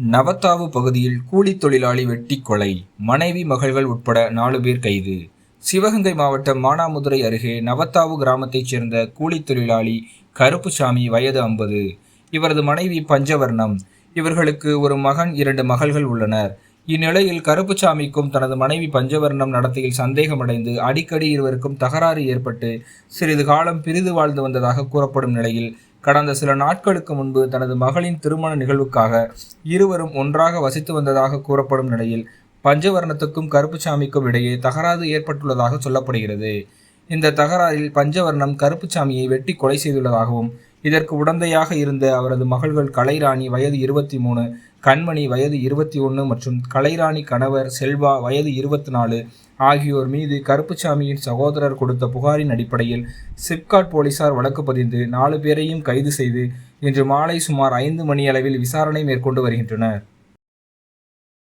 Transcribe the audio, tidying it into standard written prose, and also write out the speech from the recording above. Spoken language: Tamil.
நவத்தாவு பகுதியில் கூலித் தொழிலாளி வெட்டி கொலை, மனைவி மகள்கள் உட்பட 4 பேர் கைது. சிவகங்கை மாவட்டம் மானாமதுரை அருகே நவத்தாவு கிராமத்தைச் சேர்ந்த கூலித் தொழிலாளி கருப்புசாமி வயது 50. இவரது மனைவி பஞ்சவர்ணம். இவர்களுக்கு ஒரு மகன் 2 மகள்கள் உள்ளனர். இந்நிலையில் கருப்புசாமிக்கும் தனது மனைவி பஞ்சவர்ணம் நடத்தையில் சந்தேகமடைந்து அடிக்கடி இருவருக்கும் தகராறு ஏற்பட்டு சிறிது காலம் பிரிந்து வாழ்ந்து வந்ததாக கூறப்படும் நிலையில் கடந்த சில நாட்களுக்கு முன்பு தனது மகளின் திருமண நிகழ்வுக்காக இருவரும் ஒன்றாக வசித்து வந்ததாக கூறப்படும் நிலையில் பஞ்சவர்ணத்துக்கும் கருப்புசாமிக்கும் இடையே தகராறு ஏற்பட்டுள்ளதாக சொல்லப்படுகிறது. இந்த தகராறில் பஞ்சவர்ணம் கருப்புசாமியை வெட்டி கொலை செய்துள்ளதாகவும் இதற்கு உடந்தையாக இருந்த அவரது மகள்கள் கலைராணி வயது 23, கண்மணி வயது 21 மற்றும் கலைராணி கணவர் செல்வா வயது 24 ஆகியோர் மீது கருப்புசாமியின் சகோதரர் கொடுத்த புகாரின் அடிப்படையில் சிப்காட் போலீசார் வழக்கு பதிந்து 4 பேரையும் கைது செய்து இன்று மாலை சுமார் 5 மணியளவில் விசாரணை மேற்கொண்டு வருகின்றனர்.